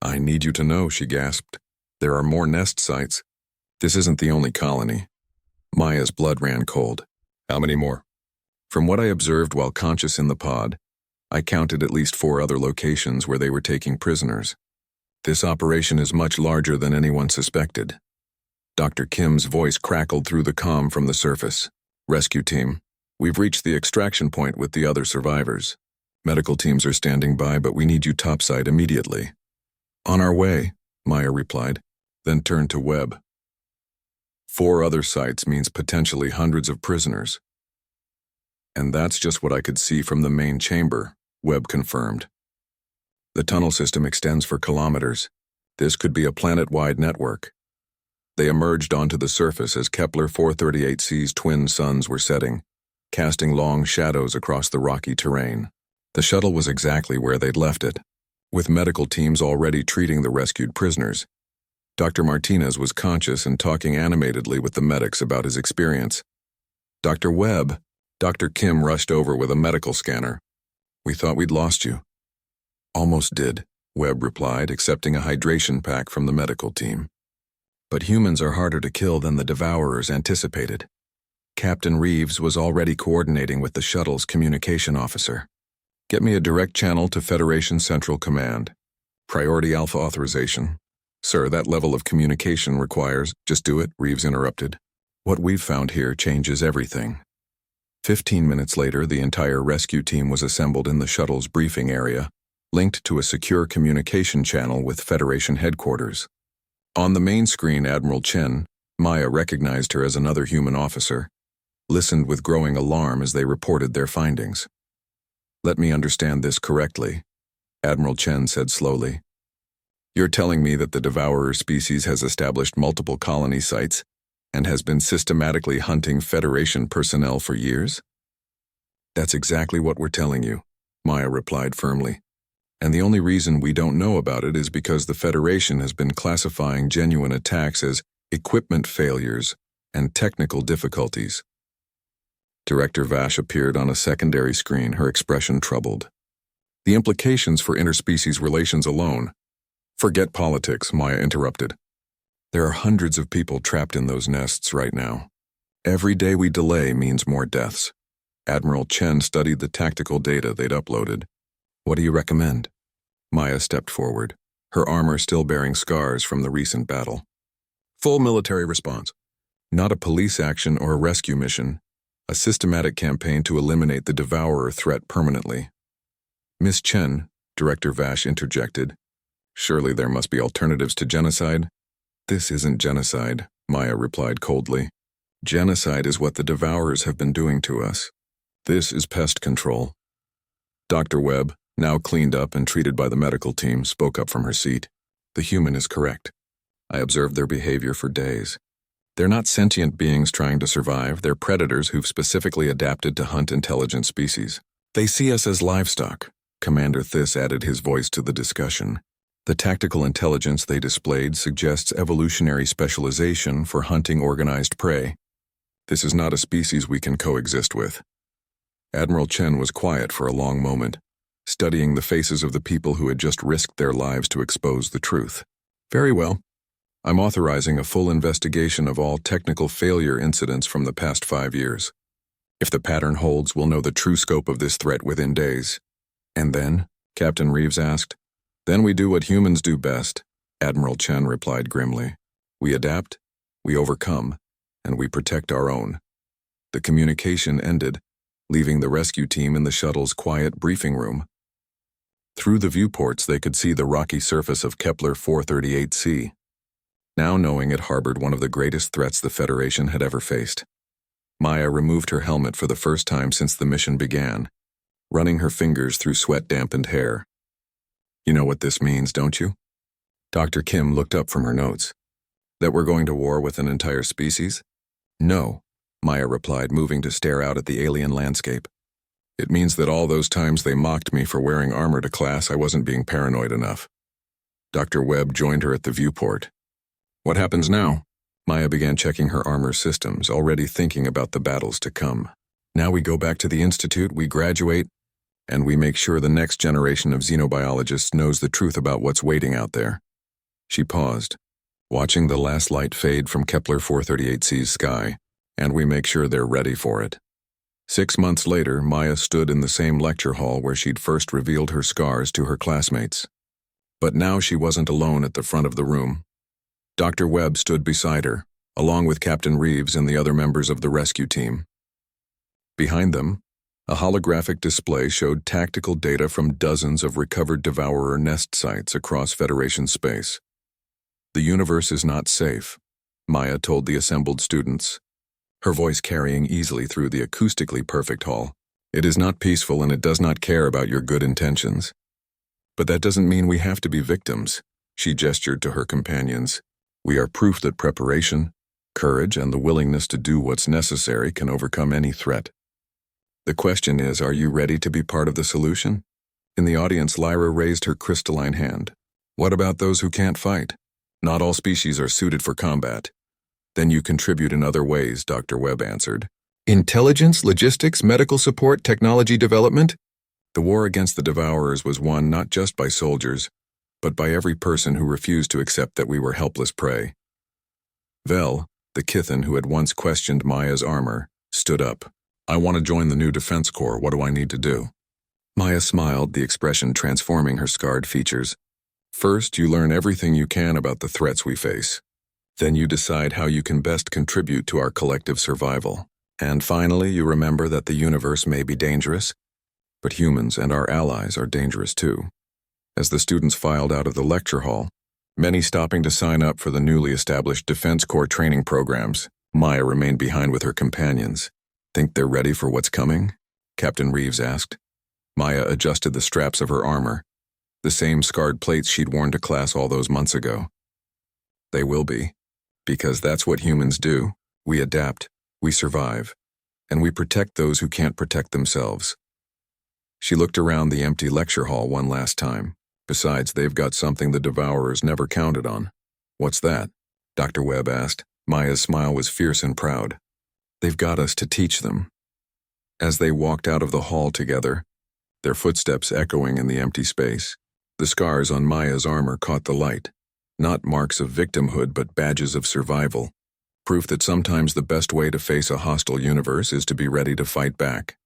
"I need you to know," she gasped. "There are more nest sites. This isn't the only colony." Maya's blood ran cold. "How many more?" "From what I observed while conscious in the pod, I counted at least 4 other locations where they were taking prisoners. This operation is much larger than anyone suspected." Dr. Kim's voice crackled through the comm from the surface. "Rescue team, we've reached the extraction point with the other survivors. Medical teams are standing by, but we need you topside immediately." "On our way," Maya replied, then turned to Webb. 4 other sites means potentially hundreds of prisoners. "And that's just what I could see from the main chamber," Webb confirmed. "The tunnel system extends for kilometers. This could be a planet-wide network." They emerged onto the surface as Kepler 438c's twin suns were setting, casting long shadows across the rocky terrain. The shuttle was exactly where they'd left it, with medical teams already treating the rescued prisoners. Dr. Martinez was conscious and talking animatedly with the medics about his experience. "Dr. Webb," Dr. Kim rushed over with a medical scanner. "We thought we'd lost you." "Almost did," Webb replied, accepting a hydration pack from the medical team. "But humans are harder to kill than the Devourers anticipated." Captain Reeves was already coordinating with the shuttle's communication officer. "Get me a direct channel to Federation Central Command. Priority Alpha authorization." "Sir, that level of communication requires—" "Just do it," Reeves interrupted. "What we've found here changes everything." 15 minutes later, the entire rescue team was assembled in the shuttle's briefing area, linked to a secure communication channel with Federation headquarters. On the main screen, Admiral Chen, Maya recognized her as another human officer, listened with growing alarm as they reported their findings. "Let me understand this correctly," Admiral Chen said slowly. "You're telling me that the Devourer species has established multiple colony sites and has been systematically hunting Federation personnel for years?" "That's exactly what we're telling you," Maya replied firmly. "And the only reason we don't know about it is because the Federation has been classifying genuine attacks as equipment failures and technical difficulties." Director Vash appeared on a secondary screen, her expression troubled. "The implications for interspecies relations alone—" "Forget politics," Maya interrupted. "There are hundreds of people trapped in those nests right now. Every day we delay means more deaths." Admiral Chen studied the tactical data they'd uploaded. "What do you recommend?" Maya stepped forward, her armor still bearing scars from the recent battle. "Full military response. Not a police action or a rescue mission. A systematic campaign to eliminate the Devourer threat permanently." "Miss Chen," Director Vash interjected, "surely there must be alternatives to genocide?" "This isn't genocide," Maya replied coldly. "Genocide is what the Devourers have been doing to us. This is pest control." Dr. Webb, now cleaned up and treated by the medical team, spoke up from her seat. "The human is correct. I observed their behavior for days. They're not sentient beings trying to survive, they're predators who've specifically adapted to hunt intelligent species. They see us as livestock." Commander Thiss added his voice to the discussion. "The tactical intelligence they displayed suggests evolutionary specialization for hunting organized prey. This is not a species we can coexist with." Admiral Chen was quiet for a long moment, studying the faces of the people who had just risked their lives to expose the truth. "Very well. I'm authorizing a full investigation of all technical failure incidents from the past 5 years. If the pattern holds, we'll know the true scope of this threat within days." "And then?" Captain Reeves asked. "Then we do what humans do best, Admiral Chen replied grimly. We adapt, we overcome, and we protect our own. The communication ended, leaving the rescue team in the shuttle's quiet briefing room. Through the viewports, they could see the rocky surface of Kepler 438c, now knowing it harbored one of the greatest threats the Federation had ever faced. Maya removed her helmet for the first time since the mission began, running her fingers through sweat-dampened hair. You know what this means, don't you? Dr. Kim looked up from her notes. That we're going to war with an entire species? No, Maya replied, moving to stare out at the alien landscape. It means that all those times they mocked me for wearing armor to class, I wasn't being paranoid enough. Dr. Webb joined her at the viewport. What happens now? Maya began checking her armor systems, already thinking about the battles to come. Now we go back to the institute, we graduate, and we make sure the next generation of xenobiologists knows the truth about what's waiting out there. She paused, watching the last light fade from Kepler 438c's sky, and we make sure they're ready for it. 6 months later, Maya stood in the same lecture hall where she'd first revealed her scars to her classmates. But now she wasn't alone at the front of the room. Dr. Webb stood beside her, along with Captain Reeves and the other members of the rescue team. Behind them, a holographic display showed tactical data from dozens of recovered Devourer nest sites across Federation space. The universe is not safe, Maya told the assembled students, her voice carrying easily through the acoustically perfect hall. It is not peaceful and it does not care about your good intentions. But that doesn't mean we have to be victims, she gestured to her companions. We are proof that preparation, courage, and the willingness to do what's necessary can overcome any threat. The question is, are you ready to be part of the solution? In the audience, Lyra raised her crystalline hand. What about those who can't fight? Not all species are suited for combat. Then you contribute in other ways, Dr. Webb answered. Intelligence, logistics, medical support, technology development? The war against the Devourers was won not just by soldiers, but by every person who refused to accept that we were helpless prey. Vel, the Kithan who had once questioned Maya's armor, stood up. I want to join the new Defense Corps. What do I need to do? Maya smiled, the expression transforming her scarred features. First, you learn everything you can about the threats we face. Then you decide how you can best contribute to our collective survival. And finally, you remember that the universe may be dangerous, but humans and our allies are dangerous too. As the students filed out of the lecture hall, many stopping to sign up for the newly established Defense Corps training programs, Maya remained behind with her companions. Think they're ready for what's coming? Captain Reeves asked. Maya adjusted the straps of her armor, the same scarred plates she'd worn to class all those months ago. They will be, because that's what humans do. We adapt, we survive, and we protect those who can't protect themselves. She looked around the empty lecture hall one last time. Besides, they've got something the Devourers never counted on. What's that? Dr. Webb asked. Maya's smile was fierce and proud. They've got us to teach them. As they walked out of the hall together, their footsteps echoing in the empty space, the scars on Maya's armor caught the light. Not marks of victimhood, but badges of survival. Proof that sometimes the best way to face a hostile universe is to be ready to fight back.